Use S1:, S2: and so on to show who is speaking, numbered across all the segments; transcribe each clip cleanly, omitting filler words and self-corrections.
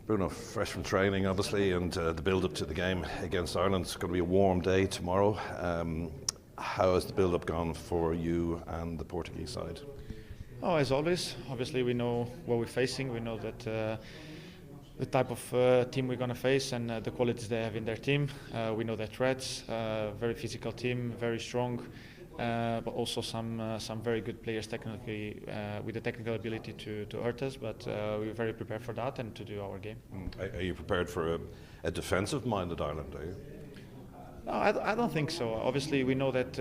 S1: Bruno, fresh from training obviously, and the build-up to the game against Ireland. It's going to be a warm day tomorrow. How has the build-up gone for you and the Portuguese side?
S2: Oh, as always, obviously we know what we're facing. We know that the type of team we're going to face and the qualities they have in their team. We know their threats. Very physical team, very strong, but also some very good players technically with the technical ability to hurt us. But we're very prepared for that and to do our game.
S1: Are you prepared for a defensive-minded Ireland? Are you?
S2: No, I don't think so. Obviously, we know that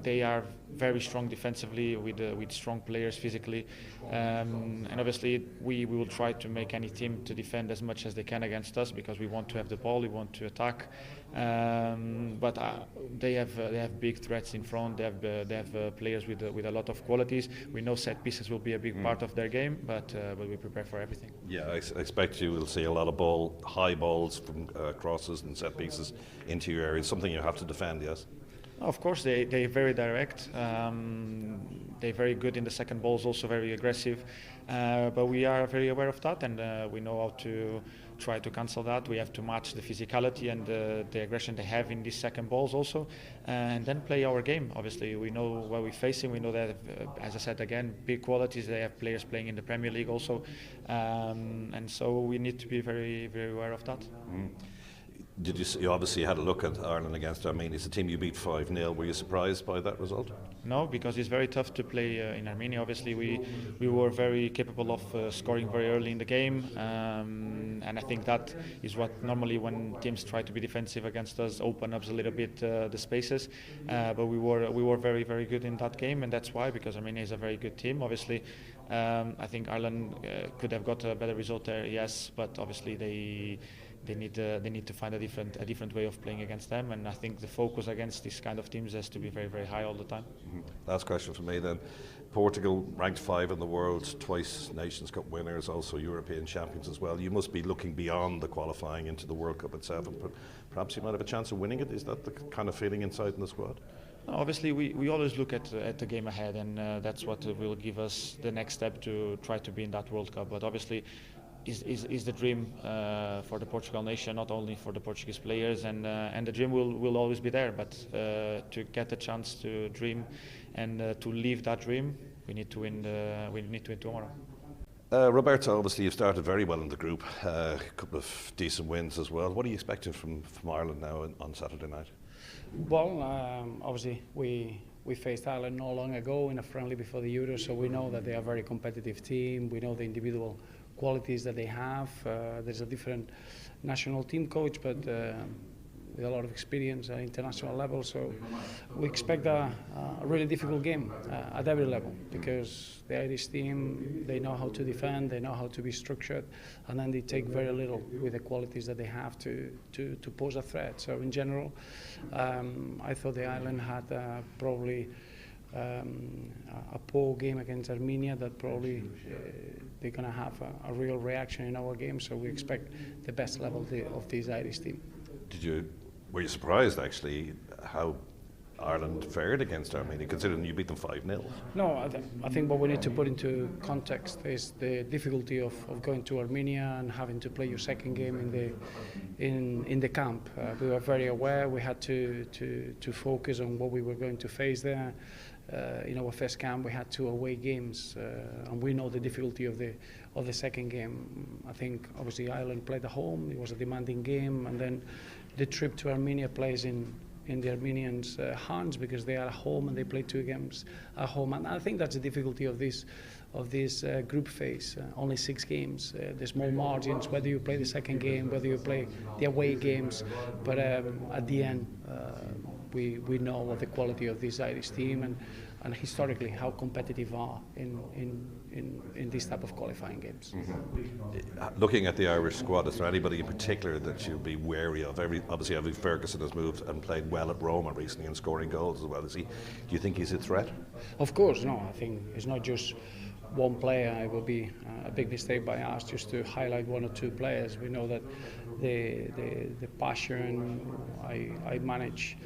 S2: they are very strong defensively with strong players physically, and obviously we will try to make any team to defend as much as they can against us because we want to have the ball, we want to attack. But they have big threats in front. They have players with a lot of qualities. We know set pieces will be a big part of their game, but we prepare for everything.
S1: Yeah, I expect you will see a lot of high balls from crosses and set pieces into your area. Something you have to defend, yes.
S2: Of course, they're very direct. They're very good in the second balls, also very aggressive. But we are very aware of that, and we know how to try to cancel that. We have to match the physicality and the aggression they have in these second balls also, and then play our game. Obviously, we know what we're facing. We know that, as I said again, big qualities. They have players playing in the Premier League also, and so we need to be very, very aware of that.
S1: Did you obviously had a look at Ireland against Armenia? It's a team you beat 5-0. Were you surprised by that result?
S2: No, because it's very tough to play in Armenia. Obviously, we were very capable of scoring very early in the game, and I think that is what normally when teams try to be defensive against us open up a little bit the spaces. But we were very, very good in that game, and that's why, because Armenia is a very good team. Obviously, I think Ireland could have got a better result there, yes, but obviously they need to find a different way of playing against them, and I think the focus against this kind of teams has to be very, very high all the time.
S1: Last question for me then. Portugal ranked 5 in the world, twice Nations Cup winners, also European champions as well. You must be looking beyond the qualifying into the World Cup itself, but perhaps you might have a chance of winning it. Is that the kind of feeling inside in the squad?
S2: No, obviously, we always look at the game ahead, and that's what will give us the next step to try to be in that World Cup. But obviously, is the dream for the Portugal nation, not only for the Portuguese players, and the dream will always be there. But to get a chance to dream and to live that dream, we need to win. We need to win tomorrow.
S1: Roberto, obviously you've started very well in the group. A couple of decent wins as well. What are you expecting from Ireland now on Saturday night?
S3: Well, obviously we faced Ireland not long ago in a friendly before the Euro, so we know that they are a very competitive team. We know the individual qualities that they have. There's a different national team coach, but with a lot of experience at international level, so we expect a really difficult game at every level, because the Irish team, they know how to defend, they know how to be structured, and then they take very little with the qualities that they have to pose a threat. So in general, I thought the Ireland had probably a poor game against Armenia, that probably they're going to have a real reaction in our game, so we expect the best level of this Irish team.
S1: Were you surprised actually how Ireland fared against Armenia, considering you beat them 5-0?
S3: No, I think what we need to put into context is the difficulty of going to Armenia and having to play your second game in the camp. We were very aware. We had to focus on what we were going to face there. In our first camp, we had 2 away games, and we know the difficulty of the second game. I think obviously Ireland played at home. It was a demanding game, and then the trip to Armenia plays in the Armenians' hands, because they are at home and they play 2 games at home. And I think that's the difficulty of this group phase. Only 6 games. There's small margins, whether you play the second game, whether you play the away games. But at the end, we know what the quality of this Irish team and historically how competitive are in this type of qualifying games.
S1: Looking at the Irish squad, is there anybody in particular that you'd be wary of? Obviously, Evan Ferguson has moved and played well at Roma recently and scoring goals as well. Do you think he's a threat?
S3: Of course, no. I think it's not just one player. It will be a big mistake by us just to highlight one or two players. We know that the passion. I manage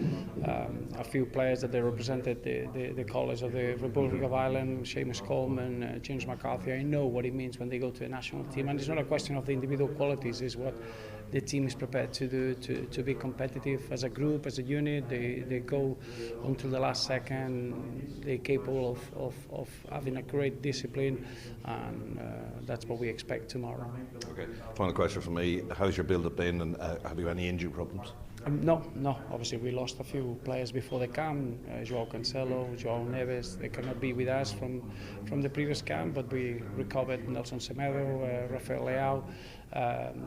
S3: a few players that they represented the colours of the Republic of Ireland, Seamus Coleman, James McCarthy. I know what it means when they go to a national team, and it's not a question of the individual qualities, it's what the team is prepared to do to be competitive as a group, as a unit. They go until the last second. They're capable of having a great discipline, and that's what we expect tomorrow.
S1: Okay. Final question from me: how's your build-up been, and have you any injury problems?
S3: No. Obviously, we lost a few players before the camp. João Cancelo, João Neves. They cannot be with us from the previous camp, but we recovered Nelson Semedo, Rafael Leao,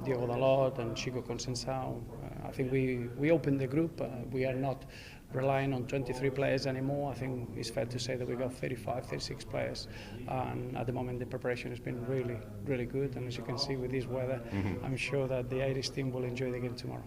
S3: Diogo Dalot, and Chico Conceição. I think we opened the group. We are not relying on 23 players anymore. I think it's fair to say that we got 35, 36 players, and at the moment the preparation has been really, really good. And as you can see with this weather, I'm sure that the Irish team will enjoy the game tomorrow.